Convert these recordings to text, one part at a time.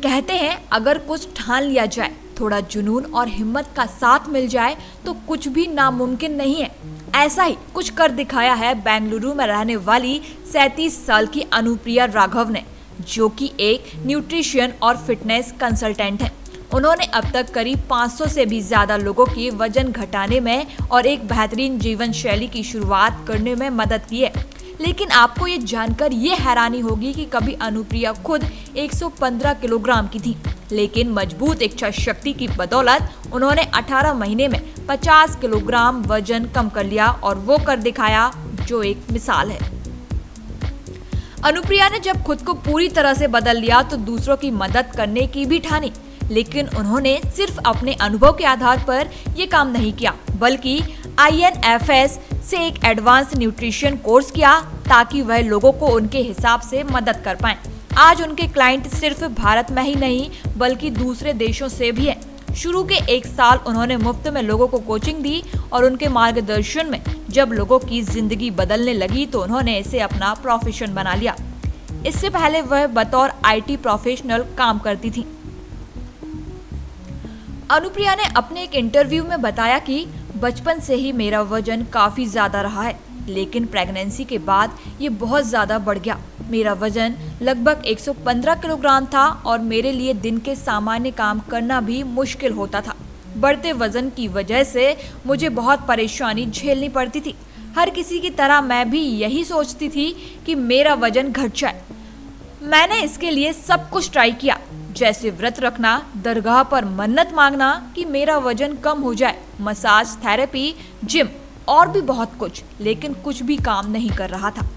कहते हैं अगर कुछ ठान लिया जाए, थोड़ा जुनून और हिम्मत का साथ मिल जाए तो कुछ भी नामुमकिन नहीं है। ऐसा ही कुछ कर दिखाया है बेंगलुरु में रहने वाली 37 साल की अनुप्रिया राघव ने, जो कि एक न्यूट्रिशन और फिटनेस कंसल्टेंट है। उन्होंने अब तक करीब 500 से भी ज्यादा लोगों के वजन घटाने में और एक बेहतरीन जीवन शैली की शुरुआत करने में मदद की है। लेकिन आपको ये जानकर ये हैरानी होगी कि कभी अनुप्रिया खुद 115 किलोग्राम की थी, लेकिन मजबूत इच्छा शक्ति की बदौलत उन्होंने 18 महीने में 50 किलोग्राम वजन कम कर लिया और वो कर दिखाया, जो एक मिसाल है। अनुप्रिया ने जब खुद को पूरी तरह से बदल लिया तो दूसरों की मदद करने की भी ठानी, लेकिन उन्होंने सिर्फ अपने अनुभव के आधार पर ये काम नहीं किया, बल्कि INFS से एक एडवांस न्यूट्रिशन कोर्स किया ताकि वह लोगों को उनके हिसाब से मदद कर पाएं। आज उनके क्लाइंट सिर्फ भारत में ही नहीं बल्कि दूसरे देशों से भी हैं। शुरू के 1 साल उन्होंने मुफ्त में लोगों को कोचिंग दी और उनके मार्गदर्शन में जब लोगों की जिंदगी बदलने लगी तो उन्होंने इसे अपना प्रोफेशन बना लिया। इससे पहले वह बतौर IT प्रोफेशनल काम करती थी। अनुप्रिया ने अपने एक इंटरव्यू में बताया कि बचपन से ही मेरा वजन काफी ज्यादा रहा है, लेकिन प्रेगनेंसी के बाद ये बहुत ज्यादा बढ़ गया। मेरा वजन लगभग 115 किलोग्राम था और मेरे लिए दिन के सामान्य काम करना भी मुश्किल होता था। बढ़ते वजन की वजह से मुझे बहुत परेशानी झेलनी पड़ती थी। हर किसी की तरह मैं भी यही सोचती थी कि मेरा वजन घट जाए। मैंने इसके लिए सब कुछ ट्राई किया, जैसे व्रत रखना, दरगाह पर मन्नत मांगना कि मेरा वजन कम हो जाए, मसाज थेरेपी, जिम और भी बहुत कुछ, लेकिन कुछ भी काम नहीं कर रहा था।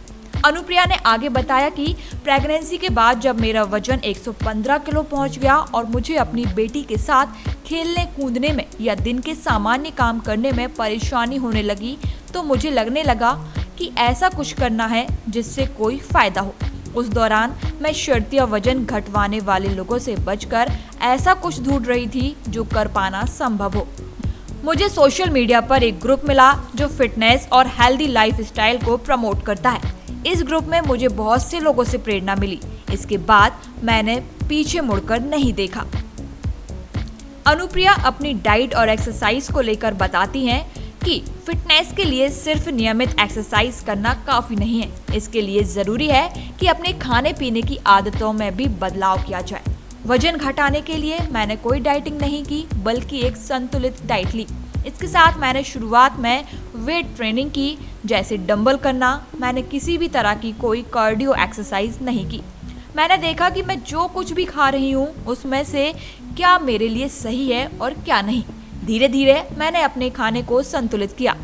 अनुप्रिया ने आगे बताया कि प्रेगनेंसी के बाद जब मेरा वजन 115 किलो पहुंच गया और मुझे अपनी बेटी के साथ खेलने कूदने में या दिन के सामान्य काम करने में परेशानी होने लगी, तो मुझे लगने लगा कि ऐसा कुछ करना है जिससे कोई फायदा हो। उस दौरान मैं शर्तिया वजन घटवाने वाले लोगों से बचकर ऐसा कुछ ढूंढ रही थी जो कर पाना संभव हो। मुझे सोशल मीडिया पर एक ग्रुप मिला जो फिटनेस और हेल्दी लाइफस्टाइल को प्रमोट करता है। इस ग्रुप में मुझे बहुत से लोगों से प्रेरणा मिली। इसके बाद मैंने पीछे मुड़कर नहीं देखा। अनुप्रिया अपनी डाइट और एक्सरसाइज को लेकर बताती हैं कि फिटनेस के लिए सिर्फ नियमित एक्सरसाइज करना काफी नहीं है। इसके लिए जरूरी है कि अपने खाने पीने की आदतों में भी बदलाव किया जाए। वजन घटाने के लिए मैंने कोई डाइटिंग नहीं की, बल्कि एक संतुलित डाइट ली। इसके साथ मैंने शुरुआत में वेट ट्रेनिंग की, जैसे डंबल करना। मैंने किसी भी तरह की कोई कार्डियो एक्सरसाइज नहीं की। मैंने देखा कि मैं जो कुछ भी खा रही हूँ उसमें से क्या मेरे लिए सही है और क्या नहीं। धीरे धीरे मैंने अपने खाने को संतुलित किया,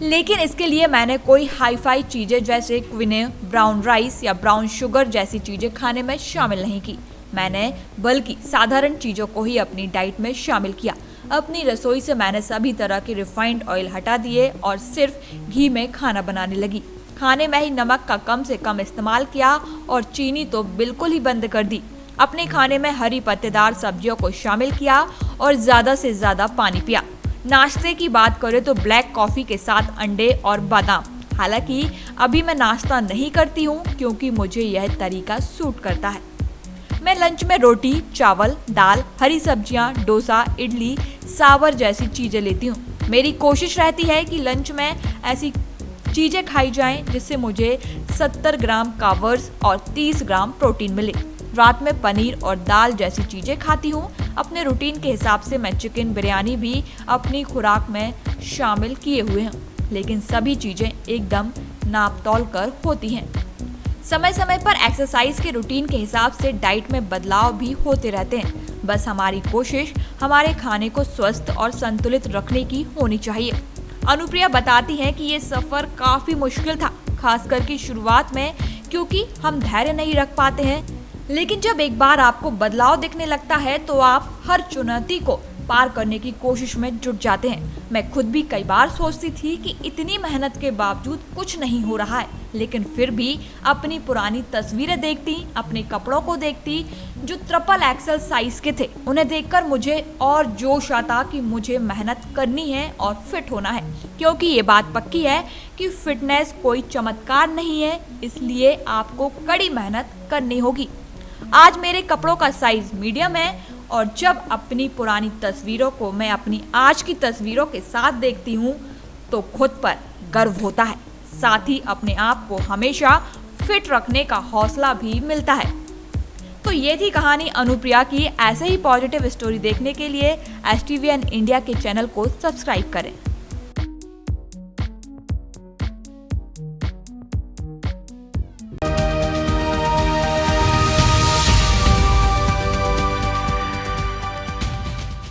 लेकिन इसके लिए मैंने कोई हाई-फाई चीजें जैसे क्विने, ब्राउन राइस या ब्राउन शुगर जैसी चीजें खाने में शामिल नहीं की। मैंने बल्कि साधारण चीजों को ही अपनी डाइट में शामिल किया। अपनी रसोई से मैंने सभी तरह के रिफाइंड ऑयल हटा दिए और सिर्फ घी में खाना बनाने लगी। खाने में ही नमक का कम से कम इस्तेमाल किया और चीनी तो बिल्कुल ही बंद कर दी। अपने खाने में हरी पत्तेदार सब्जियों को शामिल किया और ज्यादा से ज्यादा पानी पिया। नाश्ते की बात करें तो ब्लैक कॉफी के साथ अंडे और बादाम। हालांकि अभी मैं नाश्ता नहीं करती हूँ क्योंकि मुझे यह तरीका सूट करता है। मैं लंच में रोटी, चावल, दाल, हरी सब्जियाँ, डोसा, इडली, सांभर जैसी चीजें लेती हूँ। मेरी कोशिश रहती है कि लंच में ऐसी चीजें खाई जाएं जिससे मुझे 70 ग्राम कार्ब्स और 30 ग्राम प्रोटीन मिले। रात में पनीर और दाल जैसी चीजें खाती हूँ। अपने रूटीन के हिसाब से मैं चिकन बिरयानी भी अपनी खुराक में शामिल किए हुए हूँ, लेकिन सभी चीजें एकदम नाप तौल कर होती हैं। समय समय पर एक्सरसाइज के रूटीन के हिसाब से डाइट में बदलाव भी होते रहते हैं। बस हमारी कोशिश हमारे खाने को स्वस्थ और संतुलित रखने की होनी चाहिए। अनुप्रिया बताती हैं कि ये सफर काफी मुश्किल था, खासकर की शुरुआत में, क्योंकि हम धैर्य नहीं रख पाते हैं। लेकिन जब एक बार आपको बदलाव दिखने लगता है तो आप हर चुनौती को पार करने की कोशिश में जुट जाते हैं। मैं खुद भी कई बार सोचती थी कि इतनी मेहनत के बावजूद कुछ नहीं हो रहा है, लेकिन फिर भी अपनी पुरानी तस्वीरें देखती, अपने कपड़ों को देखती जो ट्रिपल एक्सल साइज के थे। उन्हें देखकर मुझे और जोश आता कि मुझे मेहनत करनी है और फिट होना है, क्योंकि ये बात पक्की है कि फिटनेस कोई चमत्कार नहीं है, इसलिए आपको कड़ी मेहनत करनी होगी। आज मेरे कपड़ों का साइज मीडियम है और जब अपनी पुरानी तस्वीरों को मैं अपनी आज की तस्वीरों के साथ देखती हूँ तो खुद पर गर्व होता है। साथ ही अपने आप को हमेशा फिट रखने का हौसला भी मिलता है। तो ये थी कहानी अनुप्रिया की। ऐसे ही पॉजिटिव स्टोरी देखने के लिए STVN इंडिया के चैनल को सब्सक्राइब करें।